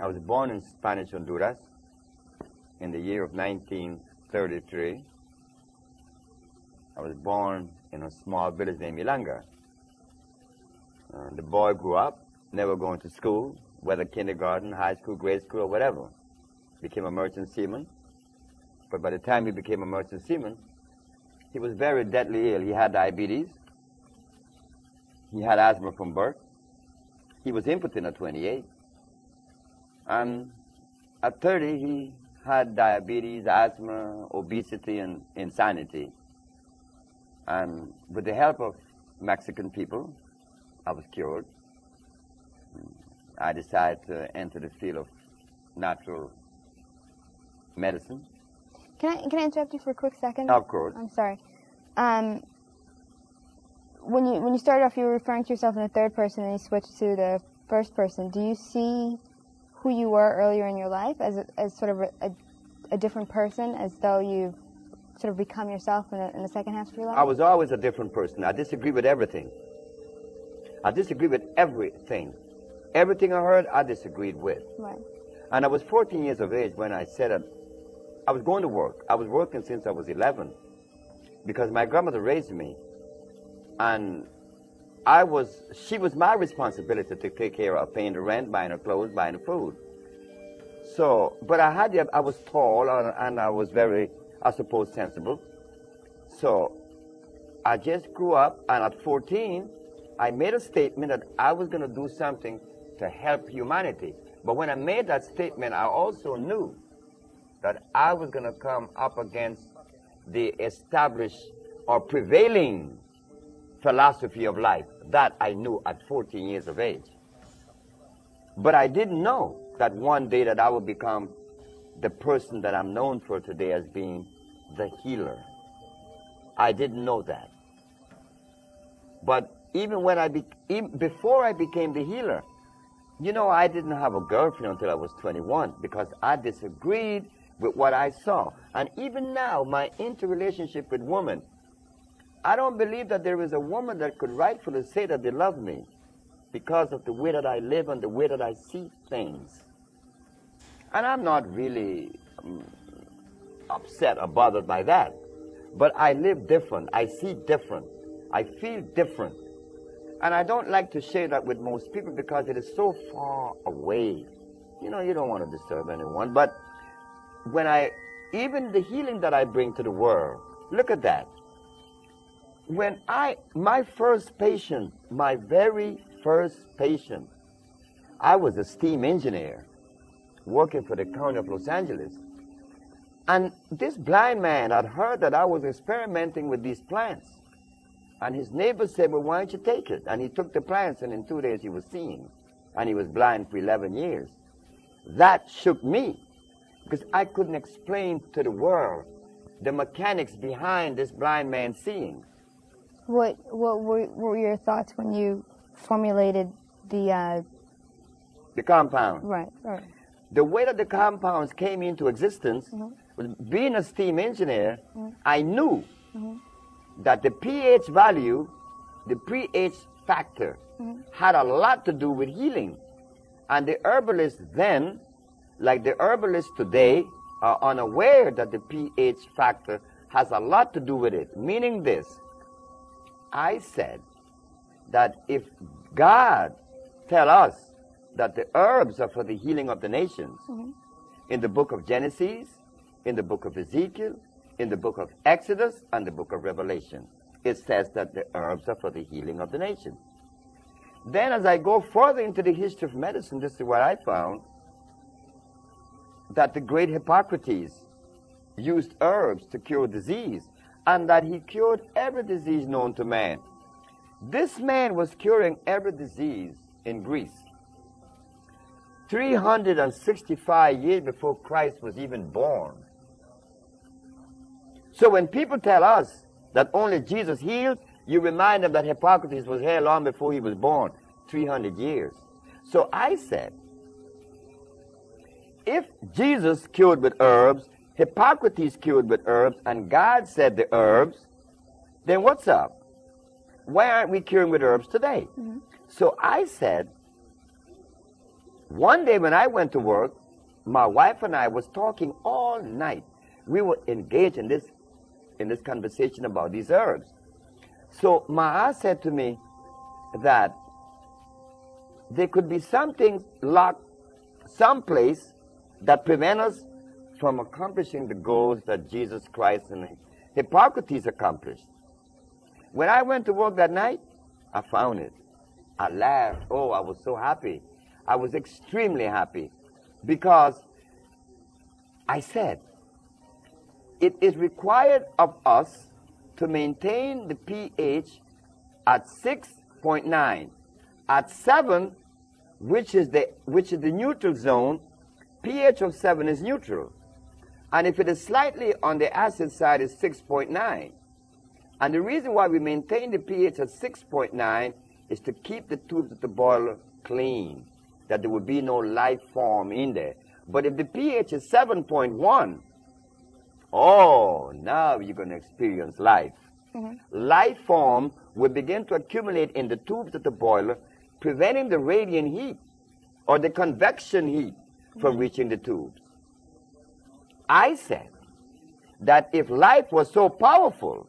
I was born in Spanish Honduras in the year of 1933. I was born in a small village named Milanga. The boy grew up, never going to school, whether kindergarten, high school, grade school, or whatever. Became a merchant seaman. But by the time he became a merchant seaman, he was very deadly ill. He had diabetes. He had asthma from birth. He was impotent at 28. And at 30, he had diabetes, asthma, obesity, and insanity. And with the help of Mexican people, I was cured. I decided to enter the field of natural medicine. Can I interrupt you for a quick second? Of course. I'm sorry. When you started off, you were referring to yourself in the third person, and you switched to the first person. Do you see who you were earlier in your life as sort of a different person, as though you've sort of become yourself in the second half of your life? I was always a different person. I disagree with everything. I disagree with everything. Everything I heard, I disagreed with. Right. And I was 14 years of age when I said that I was going to work. I was working since I was 11 because my grandmother raised me. And she was my responsibility to take care of paying the rent, buying her clothes, buying her food. So, but I was tall and I was very, I suppose, sensible. So I just grew up, and at 14, I made a statement that I was going to do something to help humanity. But when I made that statement, I also knew that I was going to come up against the established or prevailing philosophy of life. That I knew at 14 years of age. But I didn't know that one day that I would become the person that I'm known for today as being the healer. I didn't know that. But even before I became the healer, you know, I didn't have a girlfriend until I was 21 because I disagreed with what I saw. And even now, my interrelationship with women, I don't believe that there is a woman that could rightfully say that they love me because of the way that I live and the way that I see things. And I'm not really upset or bothered by that. But I live different. I see different. I feel different. And I don't like to share that with most people because it is so far away. You know, you don't want to disturb anyone. But even the healing that I bring to the world, look at that. My first patient, my very first patient, I was a steam engineer working for the county of Los Angeles. And this blind man had heard that I was experimenting with these plants. And his neighbor said, well, why don't you take it? And he took the plants, and in 2 days he was seeing. And he was blind for 11 years. That shook me because I couldn't explain to the world the mechanics behind this blind man seeing. What were your thoughts when you formulated the compound? Right. The way that the compounds came into existence was being a steam engineer, I knew that the pH value, the pH factor, had a lot to do with healing. And the herbalists then, like the herbalists today, are unaware that the pH factor has a lot to do with it. Meaning this, I said that if God tell us that the herbs are for the healing of the nations, in the book of Genesis, in the book of Ezekiel, in the book of Exodus, and the book of Revelation, it says that the herbs are for the healing of the nation. Then as I go further into the history of medicine, this is what I found, that the great Hippocrates used herbs to cure disease, and that he cured every disease known to man. This man was curing every disease in Greece 365 years before Christ was even born. So when people tell us that only Jesus healed, you remind them that Hippocrates was here long before he was born, 300 years. So I said, if Jesus cured with herbs, Hippocrates cured with herbs, and God said the herbs, then what's up? Why aren't we curing with herbs today? So I said, One day when I went to work, my wife and I was talking all night. We were engaged in this conversation about these herbs. So my aunt said to me that there could be something locked someplace that prevent us from accomplishing the goals that Jesus Christ and Hippocrates accomplished. When I went to work that night, I found it. I laughed. Oh, I was so happy. I was extremely happy because I said, it is required of us to maintain the pH at 6.9. At 7, which is the neutral zone, pH of 7 is neutral. And if it is slightly on the acid side, it's 6.9. And the reason why we maintain the pH at 6.9 is to keep the tubes of the boiler clean, that there will be no life form in there. But if the pH is 7.1, oh, now you're going to experience life. Mm-hmm. Life form will begin to accumulate in the tubes of the boiler, preventing the radiant heat or the convection heat from reaching the tubes. I said that if life was so powerful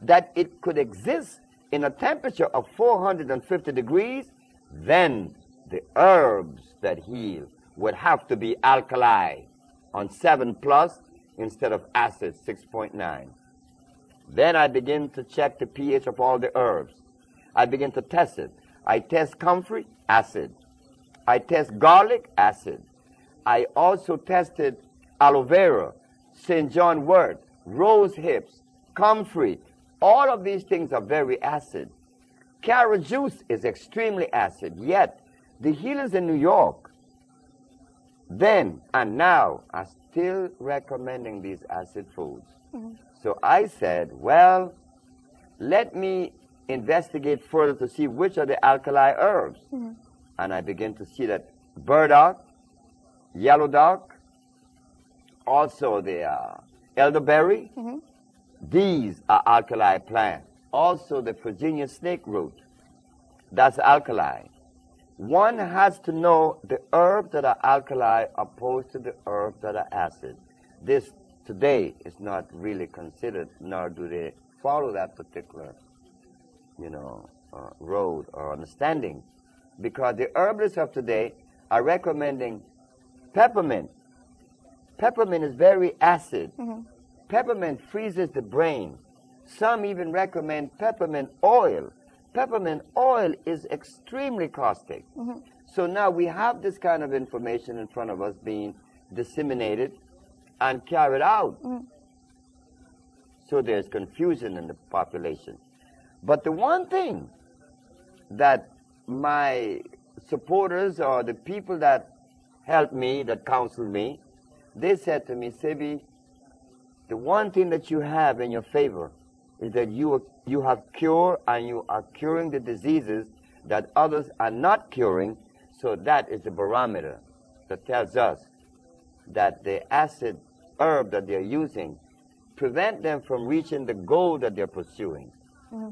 that it could exist in a temperature of 450 degrees, then the herbs that heal would have to be alkali on 7 plus instead of acid 6.9. Then I begin to check the pH of all the herbs. I begin to test it. I test comfrey, acid. I test garlic, acid. I also tested aloe vera, St. John wort, rose hips, comfrey. All of these things are very acid. Carrot juice is extremely acid, yet the healers in New York then and now are still recommending these acid foods. Mm-hmm. So I said, well, let me investigate further to see which are the alkali herbs. Mm-hmm. And I begin to see that burdock, yellow dock, also the elderberry, mm-hmm. These are alkali plants. Also the Virginia snake root, that's alkali. One has to know the herbs that are alkali opposed to the herbs that are acid. This today is not really considered, nor do they follow that particular, road or understanding, because the herbalists of today are recommending peppermint. Peppermint is very acid. Mm-hmm. Peppermint freezes the brain. Some even recommend peppermint oil. Peppermint oil is extremely caustic. Mm-hmm. So now we have this kind of information in front of us being disseminated and carried out. Mm-hmm. So there's confusion in the population. But the one thing that my supporters or the people that helped me, that counseled me, they said to me, Sebi, the one thing that you have in your favor is that you have cure and you are curing the diseases that others are not curing. So that is the barometer that tells us that the acid herb that they're using prevent them from reaching the goal that they're pursuing. Mm-hmm.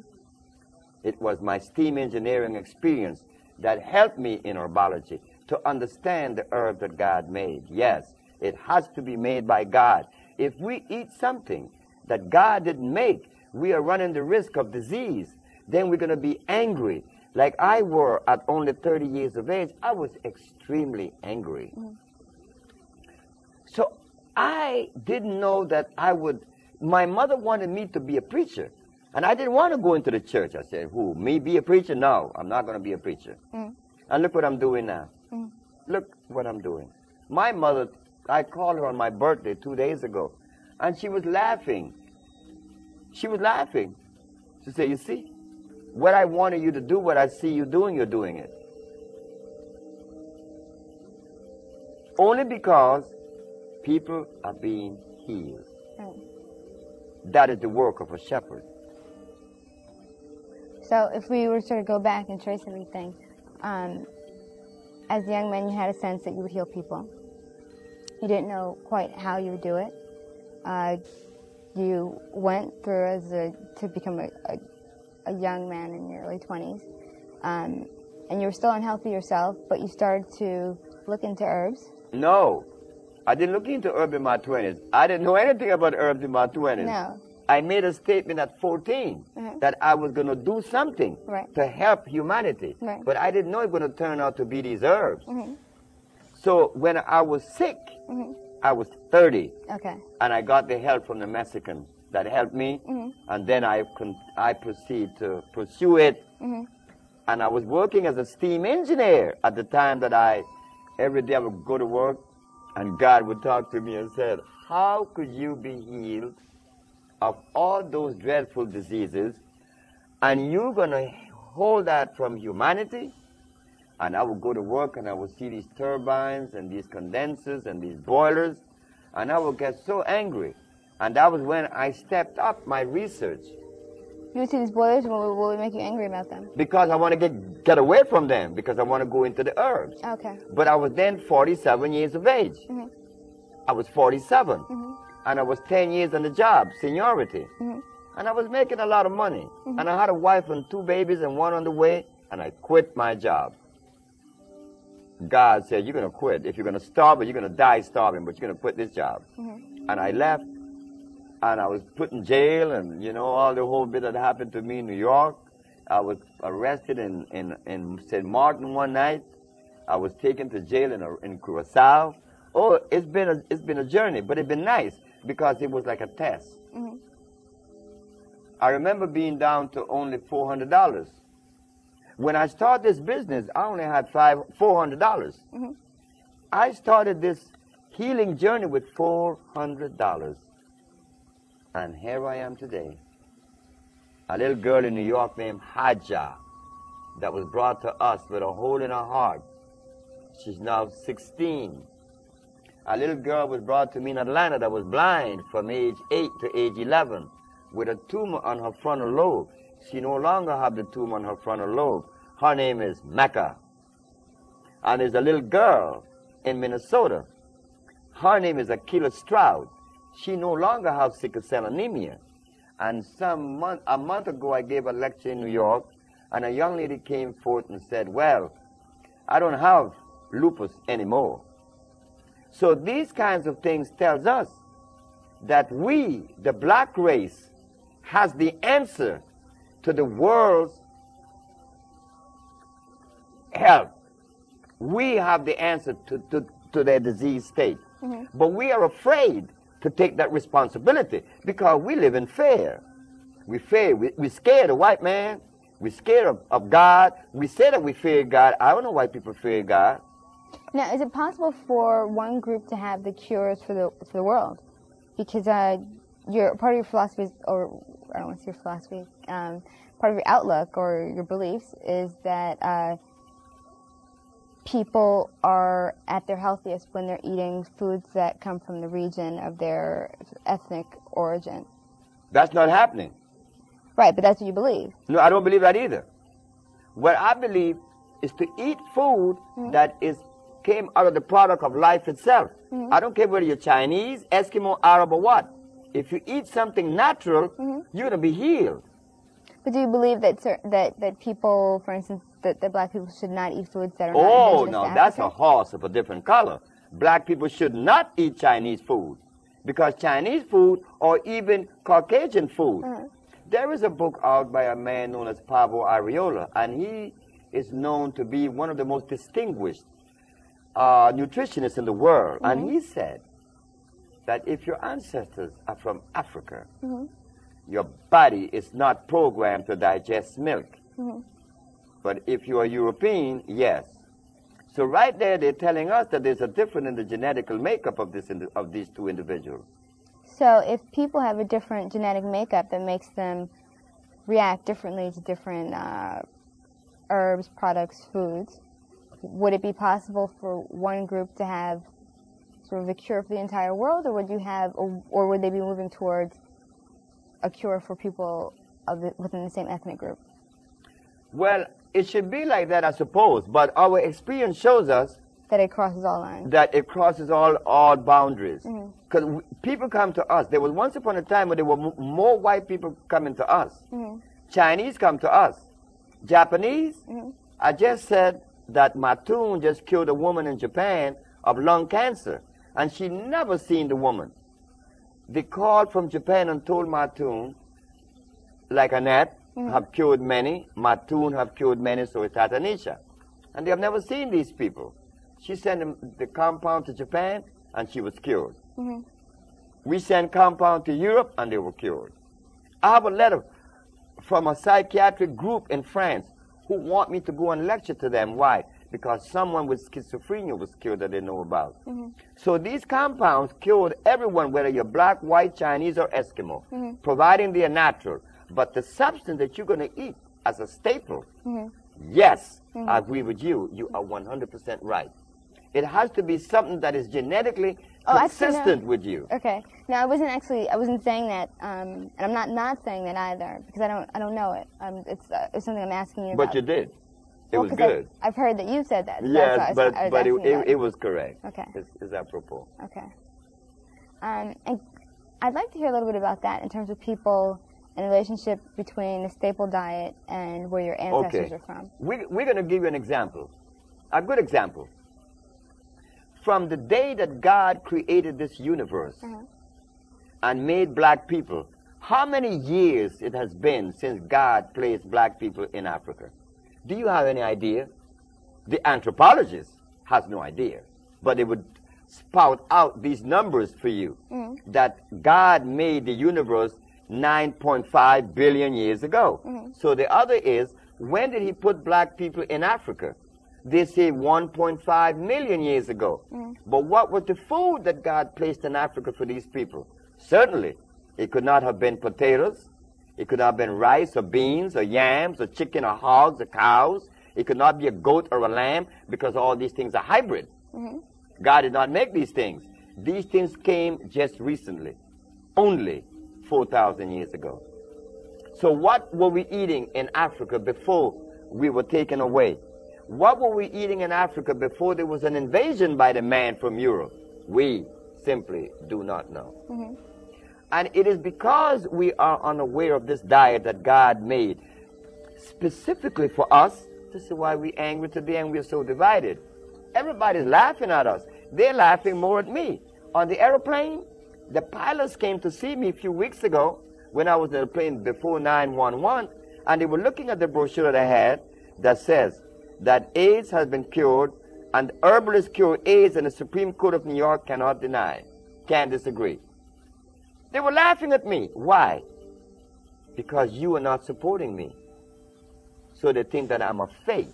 It was my steam engineering experience that helped me in herbology to understand the herb that God made. Yes, it has to be made by God. If we eat something that God didn't make, we are running the risk of disease. Then we're going to be angry. Like I were at only 30 years of age, I was extremely angry. Mm. So I didn't know that my mother wanted me to be a preacher. And I didn't want to go into the church. I said, who, me be a preacher? No, I'm not going to be a preacher. Mm. And look what I'm doing now. Mm. Look what I'm doing. My mother, I called her on my birthday 2 days ago, and she was laughing. She was laughing. She said, you see, what I wanted you to do, what I see you doing, you're doing it. Only because people are being healed. Mm. That is the work of a shepherd. So if we were to sort of go back and trace everything, as a young man, you had a sense that you would heal people. You didn't know quite how you would do it. You went through to become a young man in your early 20s, and you were still unhealthy yourself, but you started to look into herbs? No, I didn't look into herbs in my 20s. I didn't know anything about herbs in my 20s. No. I made a statement at 14 that I was going to do something to help humanity. Right. But I didn't know it was going to turn out to be these herbs. So when I was sick, I was 30. Okay. And I got the help from the Mexican that helped me. And then I proceeded to pursue it. And I was working as a steam engineer at the time that every day I would go to work and God would talk to me and said, how could you be healed of all those dreadful diseases, and you're going to hold that from humanity? And I would go to work and I would see these turbines and these condensers and these boilers, and I would get so angry. And that was when I stepped up my research. You would see these boilers, what would make you angry about them? Because I want to get away from them, because I want to go into the herbs. Okay. But I was then 47 years of age. I was 47. And I was 10 years on the job, seniority. And I was making a lot of money. And I had a wife and 2 babies and 1 on the way, and I quit my job. God said, you're going to quit. If you're going to starve, you're going to die starving, but you're going to quit this job. And I left, and I was put in jail, and, you know, all the whole bit that happened to me in New York. I was arrested in St. Martin one night. I was taken to jail in Curacao. Oh, it's been a journey, but it's been nice because it was like a test. I remember being down to only $400. When I started this business, I only had $400. I started this healing journey with $400. And here I am today. A little girl in New York named Haja that was brought to us with a hole in her heart. She's now 16. A little girl was brought to me in Atlanta that was blind from age 8 to age 11 with a tumor on her frontal lobe. She no longer has the tumor on her frontal lobe. Her name is Mecca. And there's a little girl in Minnesota. Her name is Akila Stroud. She no longer has sickle cell anemia. And a month ago, I gave a lecture in New York, and a young lady came forth and said, well, I don't have lupus anymore. So these kinds of things tells us that we, the black race, has the answer to the world's health. We have the answer to their disease state. But we are afraid to take that responsibility because we live in fear. We're scared of white man. We're scared of God. We say that we fear God. I don't know why people fear God. Now, is it possible for one group to have the cures for the world? Because part of your philosophy is, or I don't want to say your philosophy, part of your outlook or your beliefs is that people are at their healthiest when they're eating foods that come from the region of their ethnic origin. That's not happening. Right, but that's what you believe. No, I don't believe that either. What I believe is to eat food that came out of the product of life itself. I don't care whether you're Chinese, Eskimo, Arab, or what. If you eat something natural, you're going to be healed. But do you believe that people, for instance, that black people should not eat foods that are not Oh, indigenous no, to that's Africa? a horse of a different color. Black people should not eat Chinese food because Chinese food or even Caucasian food. There is a book out by a man known as Pablo Arriola, and he is known to be one of the most distinguished nutritionists in the world. And he said that if your ancestors are from Africa, your body is not programmed to digest milk. But if you are European, yes. So right there, they're telling us that there's a difference in the genetical makeup of these two individuals. So if people have a different genetic makeup that makes them react differently to different herbs, products, foods, would it be possible for one group to have sort of a cure for the entire world, or would they be moving towards a cure for people within the same ethnic group? Well, it should be like that, I suppose, but our experience shows us that it crosses all lines. That it crosses all boundaries. Because people come to us. There was once upon a time when there were more white people coming to us. Chinese come to us. Japanese, I just said that Matun just killed a woman in Japan of lung cancer, and she never seen the woman. They called from Japan and told Matun, like Annette, have cured many, Matun have cured many, so is Tatanisha. And they have never seen these people. She sent the compound to Japan, and she was cured. We sent compound to Europe, and they were cured. I have a letter from a psychiatric group in France who want me to go and lecture to them. Why? Because someone with schizophrenia was cured that they know about. So these compounds cured everyone, whether you're black, white, Chinese, or Eskimo, providing they are natural. But the substance that you're going to eat as a staple, yes, I agree with you. You are 100% right. It has to be something that is genetically consistent with you. Okay. No, I wasn't saying that, and I'm not saying that either, because I don't know it. It's something I'm asking you about. But you did. It was good. I've heard that you said that. Yes, but it was correct. Okay. It's apropos. Okay. And I'd like to hear a little bit about that in terms of people and the relationship between the staple diet and where your ancestors are from. We're going to give you an example, a good example. From the day that God created this universe and made black people, how many years it has been since God placed black people in Africa? Do you have any idea? The anthropologist has no idea, but they would spout out these numbers for you, that God made the universe 9.5 billion years ago. So the other is, when did he put black people in Africa? They say 1.5 million years ago. But what was the food that God placed in Africa for these people? Certainly, it could not have been potatoes. It could not have been rice or beans or yams or chicken or hogs or cows. It could not be a goat or a lamb, because all these things are hybrid. God did not make these things. These things came just recently, only 4,000 years ago. So what were we eating in Africa before we were taken away? What were we eating in Africa before there was an invasion by the man from Europe? We simply do not know. And it is because we are unaware of this diet that God made specifically for us. This is why we're angry today and we're so divided. Everybody's laughing at us. They're laughing more at me. On the airplane, the pilots came to see me a few weeks ago when I was in the plane before 911, and they were looking at the brochure that I had that says that AIDS has been cured, and herbalists cure AIDS, and the Supreme Court of New York cannot deny, can't disagree. They were laughing at me. Why? Because you are not supporting me. So they think that I'm a fake.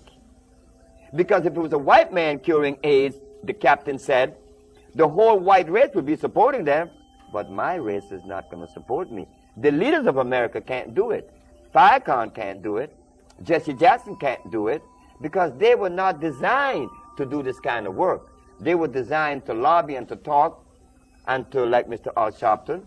Because if it was a white man curing AIDS, the captain said, the whole white race would be supporting them, but my race is not going to support me. The leaders of America can't do it. Farrakhan can't do it. Jesse Jackson can't do it, because they were not designed to do this kind of work. They were designed to lobby and to talk and to, like Mr. Al Sharpton,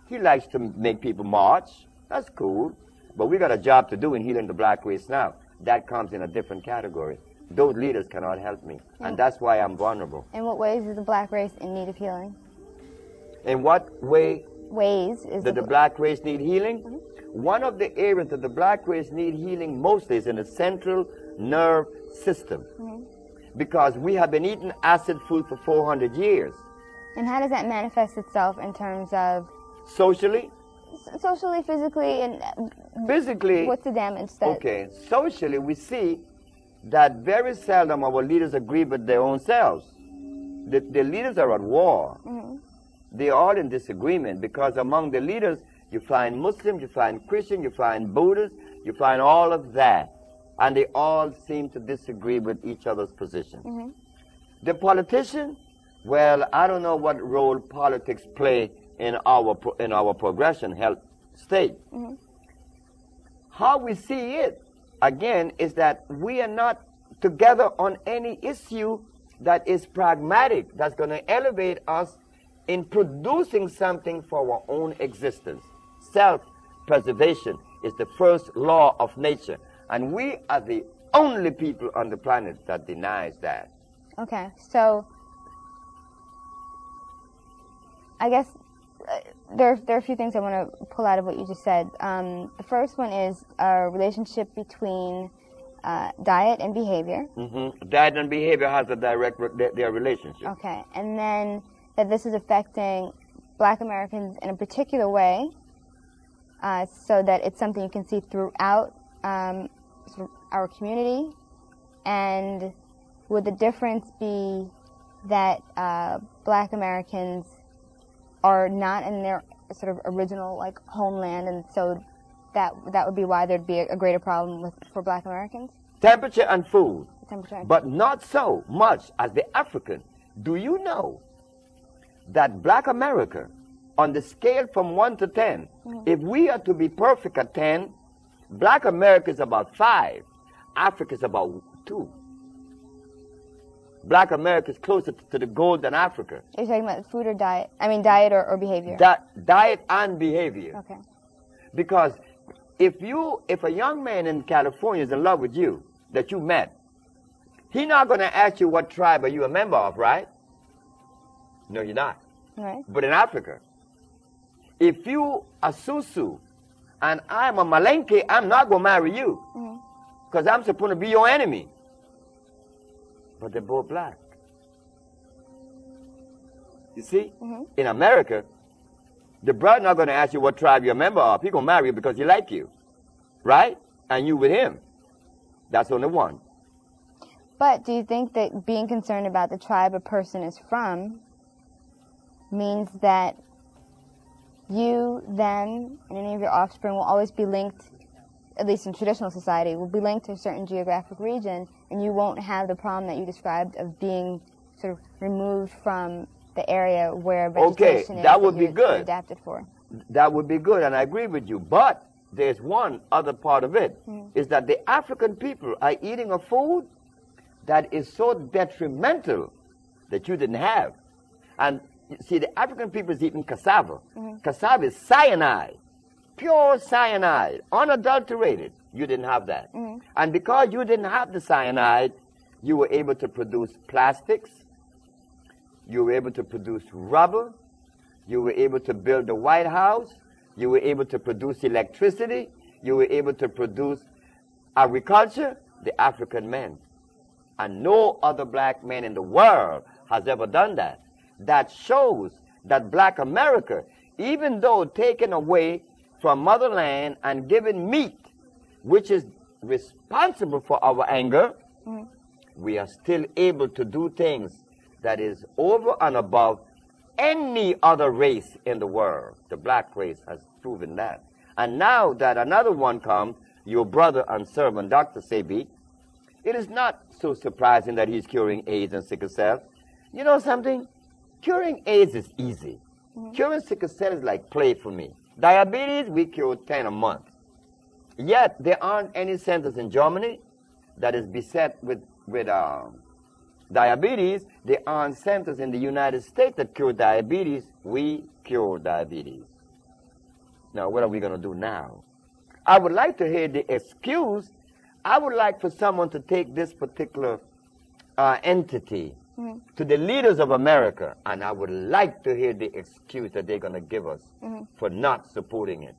he likes to make people march. That's cool. But we got a job to do in healing the black race now. That comes in a different category. Those leaders cannot help me, and that's why I'm vulnerable. In what ways is the black race in need of healing? In what ways does the black race need healing? One of the areas that the black race need healing mostly is in the central nerve system, because we have been eating acid food for 400 years. And how does that manifest itself in terms of socially? Socially, physically, and physically. What's the damage that? Okay, socially, we see that very seldom our leaders agree with their own selves. The leaders are at war. They're all in disagreement, because among the leaders, you find Muslims, you find Christians, you find Buddhists, you find all of that. And they all seem to disagree with each other's position. The politician, well, I don't know what role politics play in our progression health state. How we see it, again, is that we are not together on any issue that is pragmatic, that's going to elevate us in producing something for our own existence. Self-preservation is the first law of nature, and we are the only people on the planet that denies that. Okay, so I guess there are a few things I want to pull out of what you just said. The first one is a relationship between diet and behavior. Diet and behavior has a direct their relationship. Okay, and then that this is affecting Black Americans in a particular way, so that it's something you can see throughout sort of our community. And would the difference be that Black Americans are not in their sort of original like homeland, and so that would be why there'd be a greater problem for Black Americans? Temperature and food, Temperature. but not so much as the African. Do you know that Black America, on the scale from 1 to 10, if we are to be perfect at 10, Black America is about 5, Africa is about 2. Black America is closer to the goal than Africa. Are you talking about food or diet? I mean diet or behavior? Diet and behavior. Okay. Because if a young man in California is in love with you, that you met, he's not going to ask you what tribe are you a member of, right? No, you're not. Right. But in Africa, if you are Susu and I'm a Malenke, I'm not going to marry you because I'm supposed to be your enemy. But they're both black. You see? In America, the brother not going to ask you what tribe you're a member of. He's going to marry you because he like you. Right? And you with him. That's only one. But do you think that being concerned about the tribe a person is from means that you, them, and any of your offspring will always be linked, at least in traditional society, will be linked to a certain geographic region, and you won't have the problem that you described of being sort of removed from the area where vegetation is that would be good. Adapted for? That would be good, and I agree with you. But there's one other part of it, is that the African people are eating a food that is so detrimental that you didn't have. And see, the African people is eating cassava. Cassava is cyanide, pure cyanide, unadulterated. You didn't have that. And because you didn't have the cyanide, you were able to produce plastics, you were able to produce rubber, you were able to build the White House, you were able to produce electricity, you were able to produce agriculture, the African men. And no other black man in the world has ever done that. That shows that Black America, even though taken away from motherland and given meat, which is responsible for our anger, we are still able to do things that is over and above any other race in the world. The black race has proven that. And now that another one comes, your brother and servant, Dr. Sebi, it is not so surprising that he's curing AIDS and sickle cell. You know something? Curing AIDS is easy. Curing sickle cell is like play for me. Diabetes, we cure 10 a month. Yet, there aren't any centers in Germany that is beset with diabetes. There aren't centers in the United States that cure diabetes. We cure diabetes. Now, what are we going to do now? I would like to hear the excuse. I would like for someone to take this particular entity to the leaders of America, and I would like to hear the excuse that they're going to give us for not supporting it.